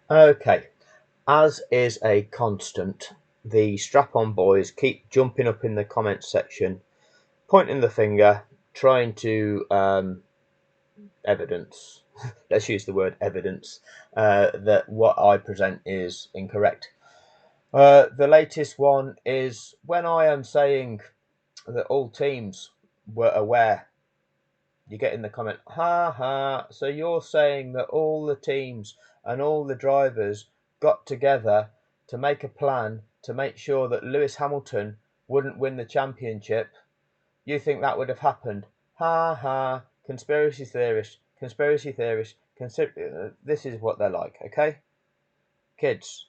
Okay, as is a constant, the strap-on boys keep jumping up in the comments section, pointing the finger, trying to evidence, let's use the word evidence, that what I present is incorrect. The latest one is when I am saying that all teams were aware. You get in the comment, ha ha, so you're saying that all the teams and all the drivers got together to make a plan to make sure that Lewis Hamilton wouldn't win the championship. You think that would have happened? Ha ha, conspiracy theorists, conspiracy theorists, this is what they're like, okay? Kids,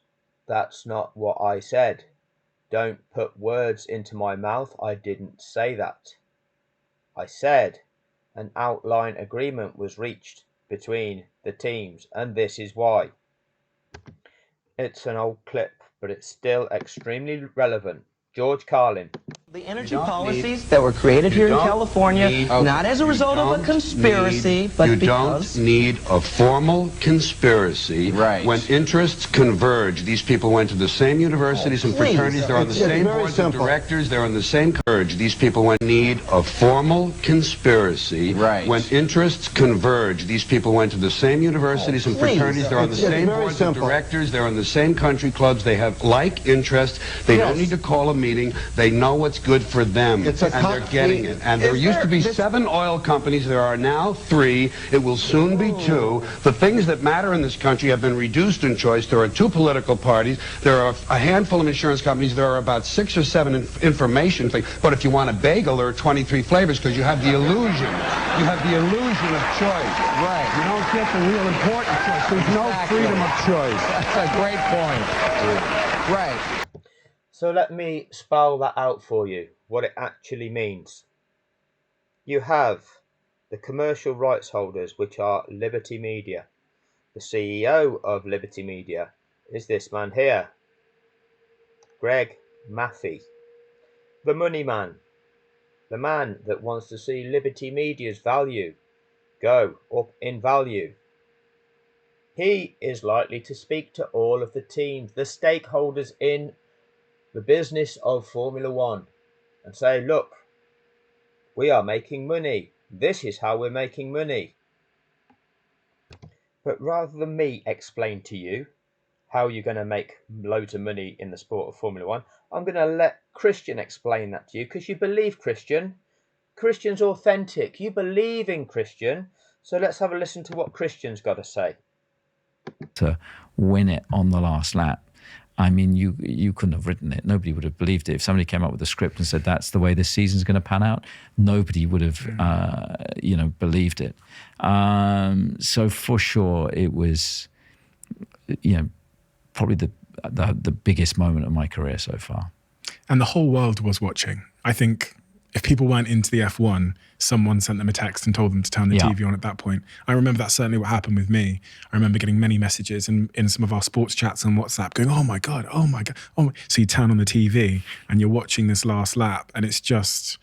that's not what I said. Don't put words into my mouth. I didn't say that. I said an outline agreement was reached between the teams, and this is why. It's an old clip, but it's still extremely relevant. George Carlin. The energy policies that were created here in California, not as a result of a conspiracy, but because... You don't need a formal conspiracy. Right. When interests converge, these people went to the same universities and fraternities, they're on the same boards of directors, they're on the same converge. These people need a formal conspiracy. Right. When interests converge, these people went to the same universities and fraternities, they're on the same boards of directors, they're in the same country clubs, they have like interests, they don't need to call a meeting, they know what's good for them, and they're getting it. And there used to be 7 oil companies, there are now 3, it will soon be 2. The things that matter in this country have been reduced in choice. There are 2 political parties, there are a handful of insurance companies, there are about 6 or 7 information things, but if you want a bagel, there are 23 flavors because you have the illusion. You have the illusion of choice. Right. You don't get the real important choice. There's no freedom of choice. That's a great point. Right. So let me spell that out for you, what it actually means. You have the commercial rights holders, which are Liberty Media. The CEO of Liberty Media is this man here, Greg Maffei. The money man, the man that wants to see Liberty Media's value go up in value. He is likely to speak to all of the teams, the stakeholders in the business of Formula One, and say, look, we are making money. This is how we're making money. But rather than me explain to you how you're going to make loads of money in the sport of Formula One, I'm going to let Christian explain that to you, because you believe Christian. Christian's authentic. You believe in Christian. So let's have a listen to what Christian's got to say. To win it on the last lap. I mean, you couldn't have written it. Nobody would have believed it. If somebody came up with a script and said that's the way this season's going to pan out, nobody would have, believed it. So for sure, it was, probably the biggest moment of my career so far. And the whole world was watching. I think if people weren't into the F1, someone sent them a text and told them to turn the TV on at that point. I remember that's certainly what happened with me. I remember getting many messages in some of our sports chats on WhatsApp going, oh my God. So you turn on the TV and you're watching this last lap and it's just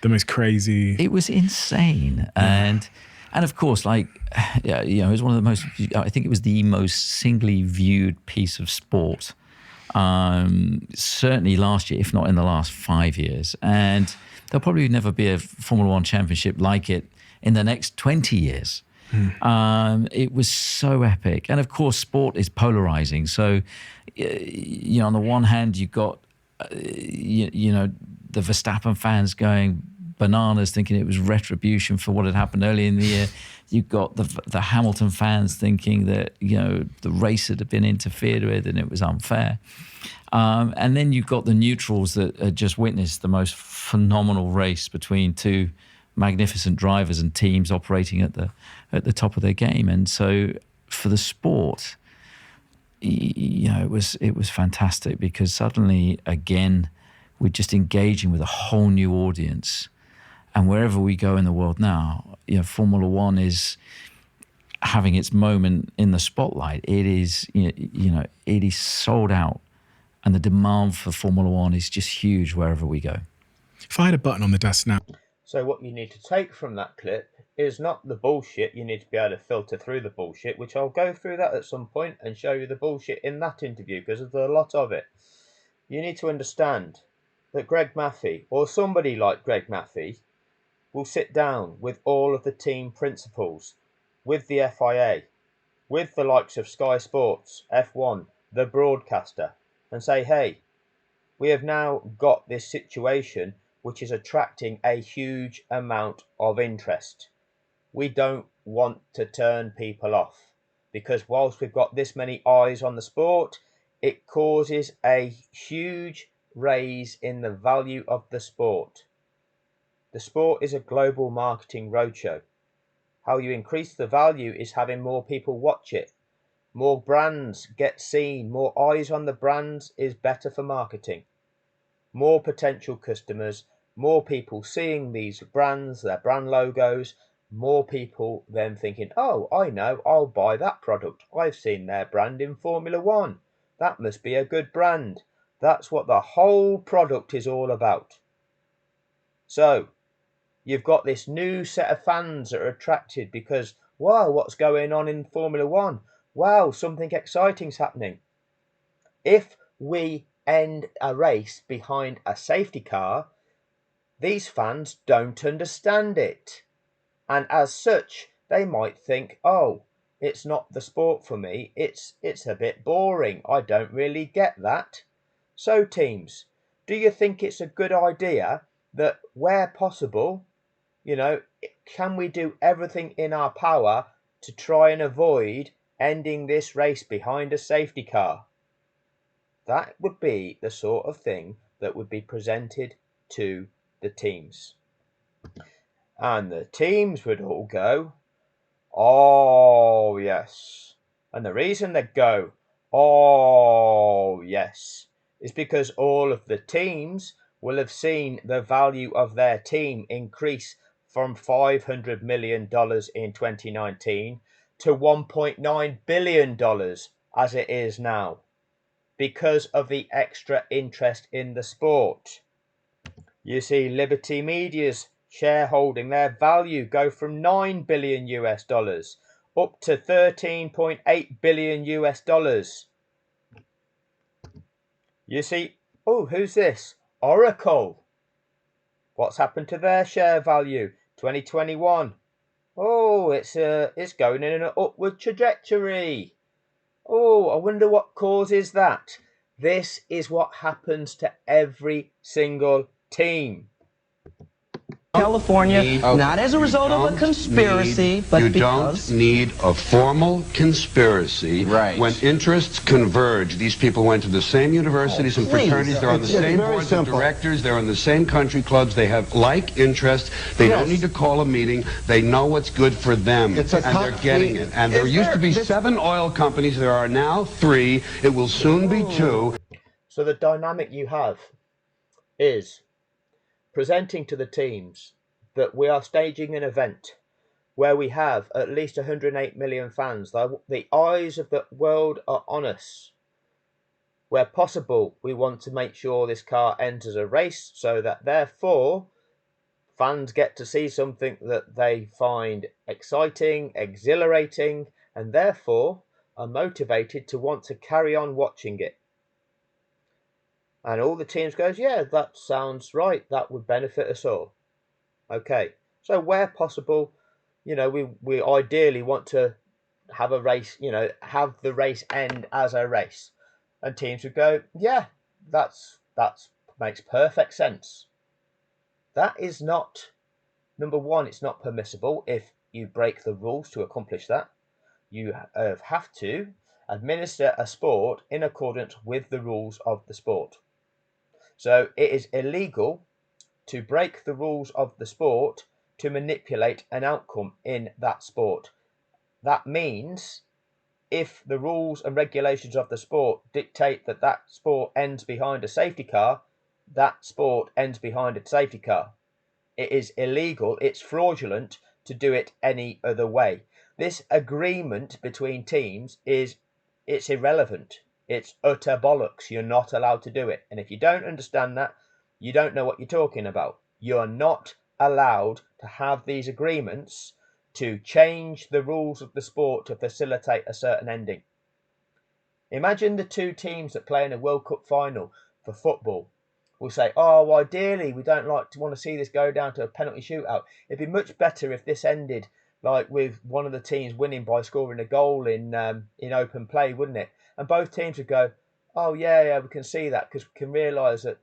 the most crazy. It was insane. And of course, it was one of the most, I think it was the most singly viewed piece of sport. Certainly last year, if not in the last 5 years. And there'll probably never be a Formula One championship like it in the next 20 years. It was so epic. And of course, sport is polarizing. So, on the one hand, you've got, the Verstappen fans going bananas thinking it was retribution for what had happened early in the year. You've got the Hamilton fans thinking that, the race had been interfered with and it was unfair. And then you've got the neutrals that had just witnessed the most phenomenal race between 2 magnificent drivers and teams operating at the top of their game. And so for the sport, it was fantastic because suddenly, again, we're just engaging with a whole new audience. And wherever we go in the world now, Formula One is having its moment in the spotlight. It is, it is sold out, and the demand for Formula One is just huge wherever we go. If I had a button on the desk now. So what you need to take from that clip is not the bullshit. You need to be able to filter through the bullshit, which I'll go through that at some point and show you the bullshit in that interview, because there's a lot of it. You need to understand that Greg Maffei, or somebody like Greg Maffei, will sit down with all of the team principals, with the FIA, with the likes of Sky Sports, F1, the broadcaster, and say, hey, we have now got this situation which is attracting a huge amount of interest. We don't want to turn people off, because whilst we've got this many eyes on the sport, it causes a huge raise in the value of the sport. The sport is a global marketing roadshow. How you increase the value is having more people watch it. More brands get seen, more eyes on the brands is better for marketing. More potential customers, more people seeing these brands, their brand logos, more people then thinking, oh, I know, I'll buy that product. I've seen their brand in Formula One. That must be a good brand. That's what the whole product is all about. So, you've got this new set of fans that are attracted because, wow, what's going on in Formula One? Wow, something exciting's happening. If we end a race behind a safety car, these fans don't understand it. And as such, they might think, oh, it's not the sport for me. It's a bit boring. I don't really get that. So teams, do you think it's a good idea that where possible, can we do everything in our power to try and avoid ending this race behind a safety car? That would be the sort of thing that would be presented to the teams. And the teams would all go, oh, yes. And the reason they go, oh, yes, is because all of the teams will have seen the value of their team increase from $500 million in 2019 to $1.9 billion as it is now, because of the extra interest in the sport. You see Liberty Media's shareholding, their value go from $9 billion US dollars up to $13.8 billion US dollars. You see, oh, who's this? Oracle. What's happened to their share value? 2021. Oh, it's going in an upward trajectory. Oh, I wonder what causes that. This is what happens to every single team. California, not as a result of a conspiracy, but because... You don't need a formal conspiracy. Right. When interests converge, these people went to the same universities and fraternities, they're on the same boards of directors, they're in the same country clubs, they have like interests, they don't need to call a meeting, they know what's good for them, and they're getting it. And there used to be 7 oil companies, there are now 3, it will soon be 2. So the dynamic you have is presenting to the teams that we are staging an event where we have at least 108 million fans. The eyes of the world are on us. Where possible, we want to make sure this car enters a race so that therefore fans get to see something that they find exciting, exhilarating, and therefore are motivated to want to carry on watching it. And all the teams goes, yeah, that sounds right. That would benefit us all. Okay, so where possible, we ideally want to have a race, have the race end as a race. And teams would go, yeah, that makes perfect sense. That is not, number one, it's not permissible if you break the rules to accomplish that. You have to administer a sport in accordance with the rules of the sport. So it is illegal to break the rules of the sport to manipulate an outcome in that sport. That means if the rules and regulations of the sport dictate that that sport ends behind a safety car, that sport ends behind a safety car. It is illegal, it's fraudulent to do it any other way. This agreement between teams it's irrelevant. It's utter bollocks. You're not allowed to do it. And if you don't understand that, you don't know what you're talking about. You're not allowed to have these agreements to change the rules of the sport to facilitate a certain ending. Imagine the two teams that play in a World Cup final for football will say, oh, well, ideally, we don't want to see this go down to a penalty shootout. It'd be much better if this ended like with one of the teams winning by scoring a goal in open play, wouldn't it? And both teams would go, oh, yeah, we can see that because we can realise that,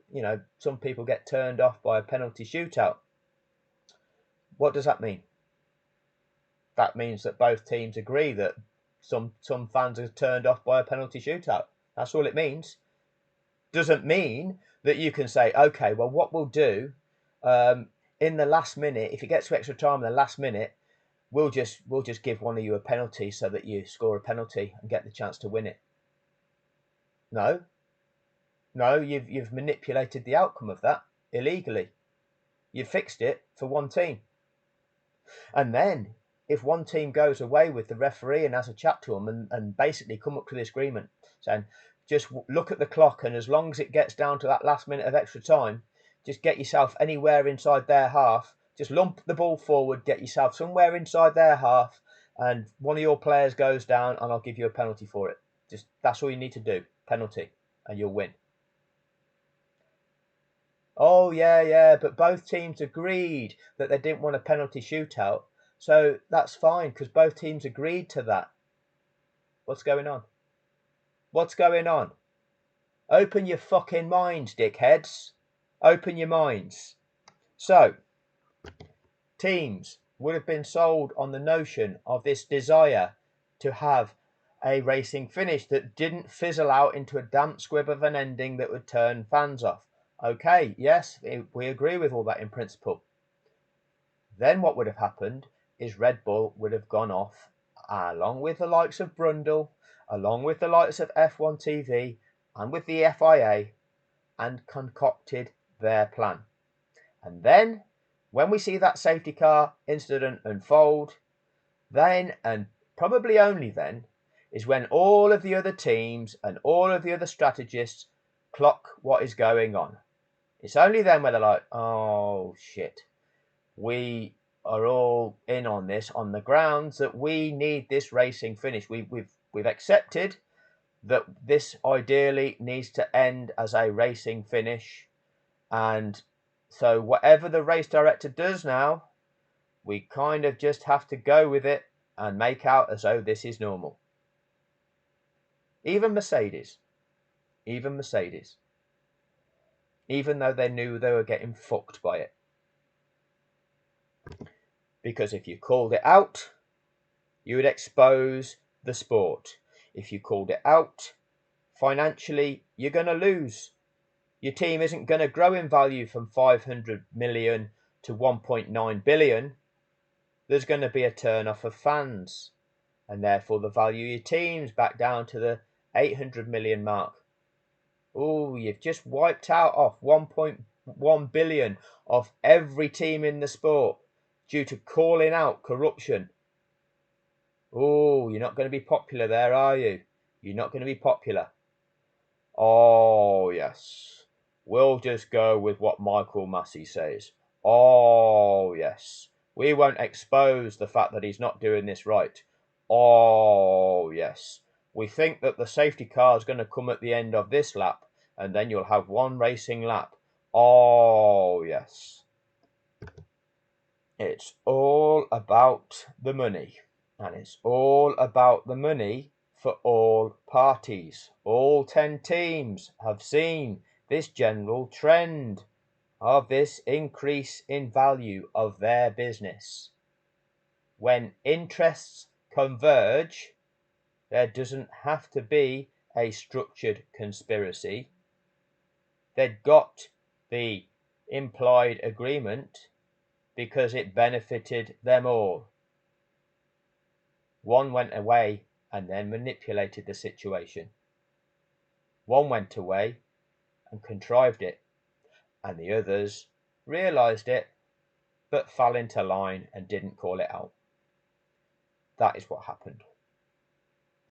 some people get turned off by a penalty shootout. What does that mean? That means that both teams agree that some fans are turned off by a penalty shootout. That's all it means. Doesn't mean that you can say, okay, well, what we'll do in the last minute, if it gets to extra time in the last minute, we'll just give one of you a penalty so that you score a penalty and get the chance to win it. No, you've manipulated the outcome of that illegally. You've fixed it for one team. And then if one team goes away with the referee and has a chat to them and basically come up to this agreement saying, just look at the clock, and as long as it gets down to that last minute of extra time, just get yourself anywhere inside their half, just lump the ball forward, get yourself somewhere inside their half, and one of your players goes down and I'll give you a penalty for it. Just that's all you need to do, penalty, and you'll win. Oh, yeah, but both teams agreed that they didn't want a penalty shootout, so that's fine because both teams agreed to that. What's going on? What's going on? Open your fucking minds, dickheads. Open your minds. So, teams would have been sold on the notion of this desire to have a racing finish that didn't fizzle out into a damp squib of an ending that would turn fans off. Okay, yes, we agree with all that in principle. Then what would have happened is Red Bull would have gone off, along with the likes of Brundle, along with the likes of F1 TV, and with the FIA, and concocted their plan. And then, when we see that safety car incident unfold, then, and probably only then, is when all of the other teams and all of the other strategists clock what is going on. It's only then where they're like, oh shit, we are all in on this on the grounds that we need this racing finish. We've accepted that this ideally needs to end as a racing finish, and so whatever the race director does now, we kind of just have to go with it and make out as though this is normal. Even Mercedes, even though they knew they were getting fucked by it. Because if you called it out, you would expose the sport. If you called it out, financially, you're going to lose. Your team isn't going to grow in value from 500 million to 1.9 billion. There's going to be a turn-off of fans, and therefore the value of your team's back down to the 800 million mark. Oh, you've just wiped out off 1.1 billion of every team in the sport due to calling out corruption. Oh, you're not going to be popular there, are you? You're not going to be popular. Oh, yes. We'll just go with what Michael Massey says. Oh, yes. We won't expose the fact that he's not doing this right. Oh, yes. We think that the safety car is going to come at the end of this lap, and then you'll have one racing lap. Oh, yes. It's all about the money. And it's all about the money for all parties. All 10 teams have seen this general trend of this increase in value of their business. When interests converge, there doesn't have to be a structured conspiracy. They'd got the implied agreement because it benefited them all. One went away and then manipulated the situation. One went away and contrived it, and the others realised it, but fell into line and didn't call it out. That is what happened.